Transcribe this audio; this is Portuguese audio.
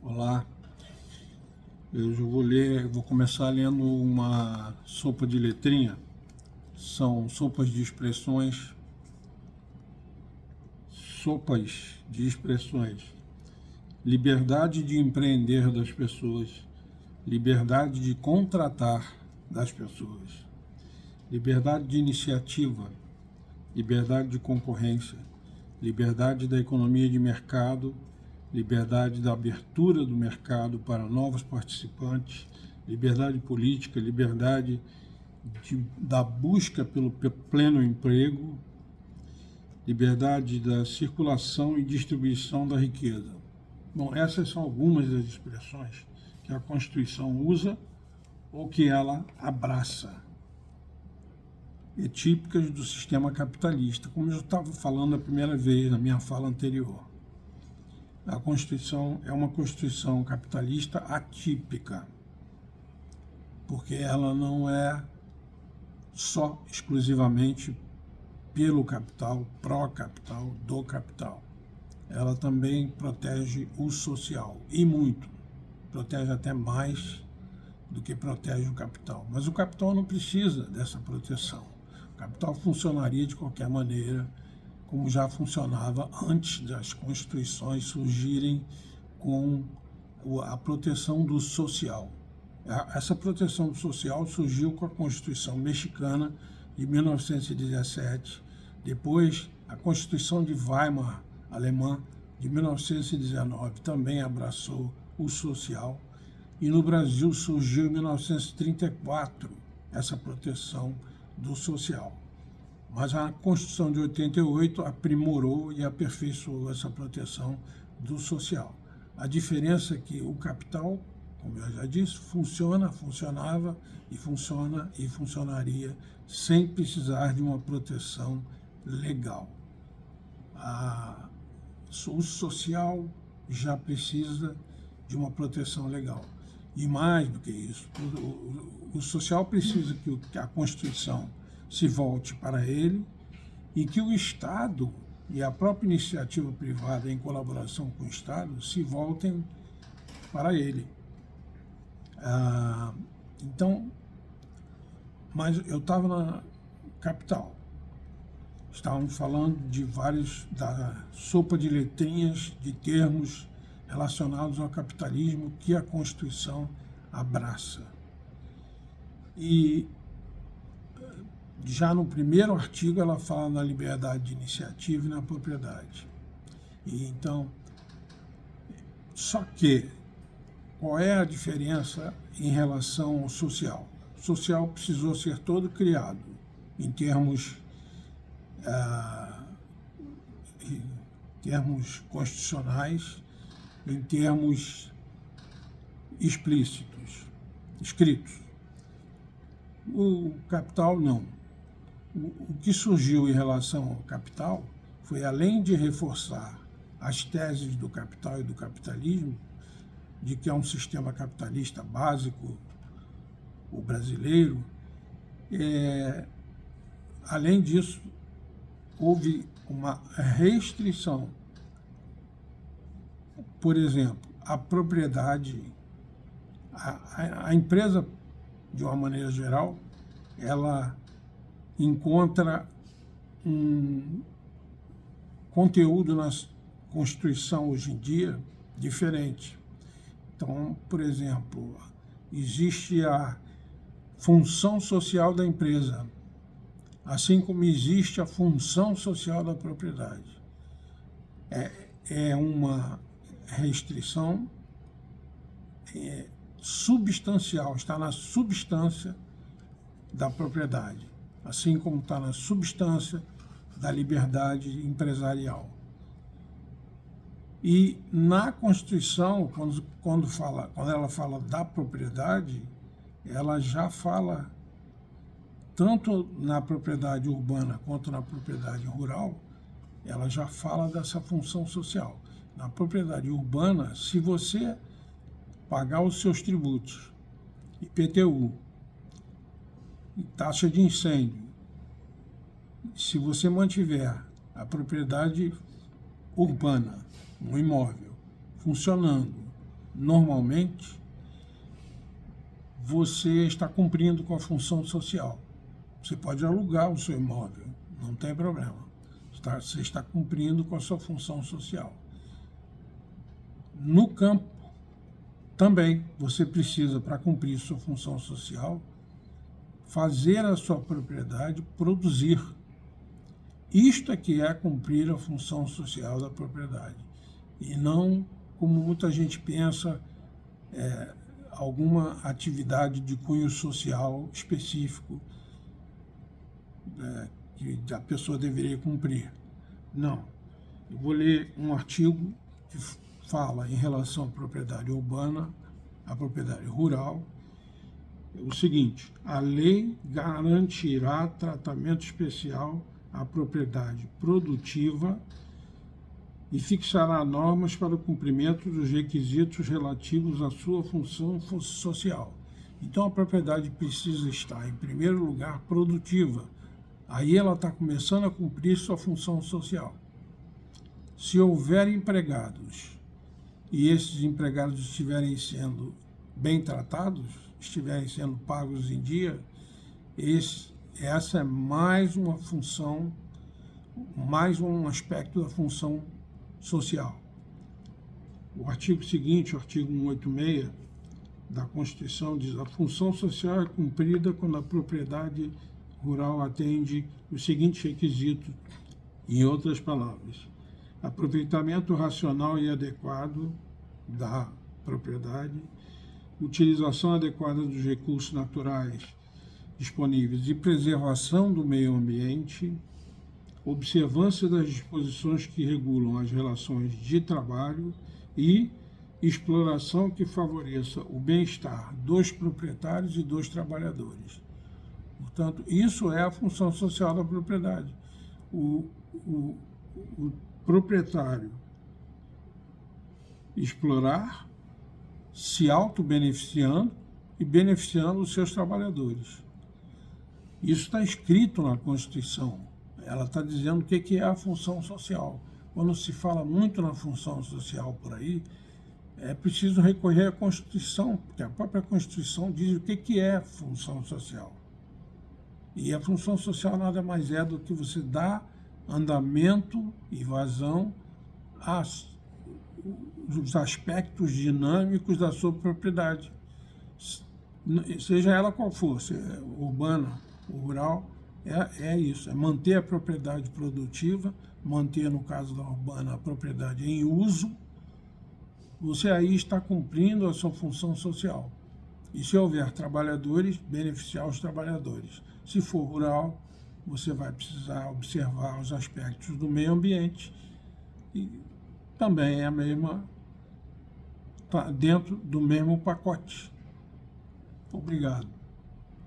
Olá, vou começar lendo uma sopa de letrinha. São sopas de expressões, liberdade de empreender das pessoas, liberdade de contratar das pessoas, liberdade de iniciativa, liberdade de concorrência, liberdade da economia de mercado, liberdade da abertura do mercado para novos participantes, liberdade política, liberdade da busca pelo pleno emprego, liberdade da circulação e distribuição da riqueza. Bom, essas são algumas das expressões que a Constituição usa ou que ela abraça, e típicas do sistema capitalista, como eu estava falando a primeira vez na minha fala anterior. A Constituição é uma Constituição capitalista atípica, porque ela não é só exclusivamente pelo capital, pró-capital, do capital. Ela também protege o social, e muito. Protege até mais do que protege o capital. Mas o capital não precisa dessa proteção. O capital funcionaria de qualquer maneira, como já funcionava antes das constituições surgirem com a proteção do social. Essa proteção do social surgiu com a Constituição Mexicana de 1917, depois a Constituição de Weimar, alemã, de 1919, também abraçou o social, e no Brasil surgiu em 1934 essa proteção do social. Mas a Constituição de 88 aprimorou e aperfeiçoou essa proteção do social. A diferença é que o capital, como eu já disse, funcionava e funciona e funcionaria sem precisar de uma proteção legal. O social já precisa de uma proteção legal. E mais do que isso, o social precisa que a Constituição se volte para ele e que o Estado e a própria iniciativa privada, em colaboração com o Estado, se voltem para ele. Mas eu estava na capital. Estávamos falando da sopa de letrinhas, de termos relacionados ao capitalismo que a Constituição abraça. E já no primeiro artigo ela fala na liberdade de iniciativa e na propriedade. E então, só que, qual é a diferença em relação ao social? O social precisou ser todo criado em termos constitucionais, em termos explícitos, escritos. O capital não. O que surgiu em relação ao capital foi, além de reforçar as teses do capital e do capitalismo, de que é um sistema capitalista básico, o brasileiro, além disso, houve uma restrição. Por exemplo, a propriedade, a empresa, de uma maneira geral, ela encontra um conteúdo na Constituição hoje em dia diferente. Então, por exemplo, existe a função social da empresa, assim como existe a função social da propriedade. É uma restrição substancial, está na substância da propriedade, assim como está na substância da liberdade empresarial. E na Constituição, quando ela fala da propriedade, ela já fala, tanto na propriedade urbana quanto na propriedade rural, ela já fala dessa função social. Na propriedade urbana, se você pagar os seus tributos, IPTU, taxa de incêndio, se você mantiver a propriedade urbana, um imóvel, funcionando, normalmente, você está cumprindo com a função social. Você pode alugar o seu imóvel, não tem problema. Você está cumprindo com a sua função social. No campo, também, você precisa, para cumprir sua função social, fazer a sua propriedade produzir. Isto é que é cumprir a função social da propriedade. E não, como muita gente pensa, alguma atividade de cunho social específico que a pessoa deveria cumprir. Não. Eu vou ler um artigo que fala em relação à propriedade urbana, à propriedade rural, o seguinte: a lei garantirá tratamento especial à propriedade produtiva e fixará normas para o cumprimento dos requisitos relativos à sua função social. Então, a propriedade precisa estar, em primeiro lugar, produtiva. Aí ela está começando a cumprir sua função social. Se houver empregados e esses empregados estiverem sendo bem tratados, estiverem sendo pagos em dia, essa é mais uma função, mais um aspecto da função social. O artigo seguinte, o artigo 186 da Constituição, diz: a função social é cumprida quando a propriedade rural atende os seguintes requisitos, em outras palavras: aproveitamento racional e adequado da propriedade, utilização adequada dos recursos naturais disponíveis e preservação do meio ambiente, observância das disposições que regulam as relações de trabalho e exploração que favoreça o bem-estar dos proprietários e dos trabalhadores. Portanto, isso é a função social da propriedade. O proprietário explorar, se auto-beneficiando e beneficiando os seus trabalhadores. Isso está escrito na Constituição. Ela está dizendo o que é a função social. Quando se fala muito na função social por aí, é preciso recorrer à Constituição, porque a própria Constituição diz o que é função social. E a função social nada mais é do que você dar andamento e vazão aos aspectos dinâmicos da sua propriedade, seja ela qual for, se é urbana ou rural, é isso, é manter a propriedade produtiva, manter, no caso da urbana, a propriedade em uso. Você aí está cumprindo a sua função social. E se houver trabalhadores, beneficiar os trabalhadores. Se for rural, você vai precisar observar os aspectos do meio ambiente e também é a mesma, tá dentro do mesmo pacote. Obrigado.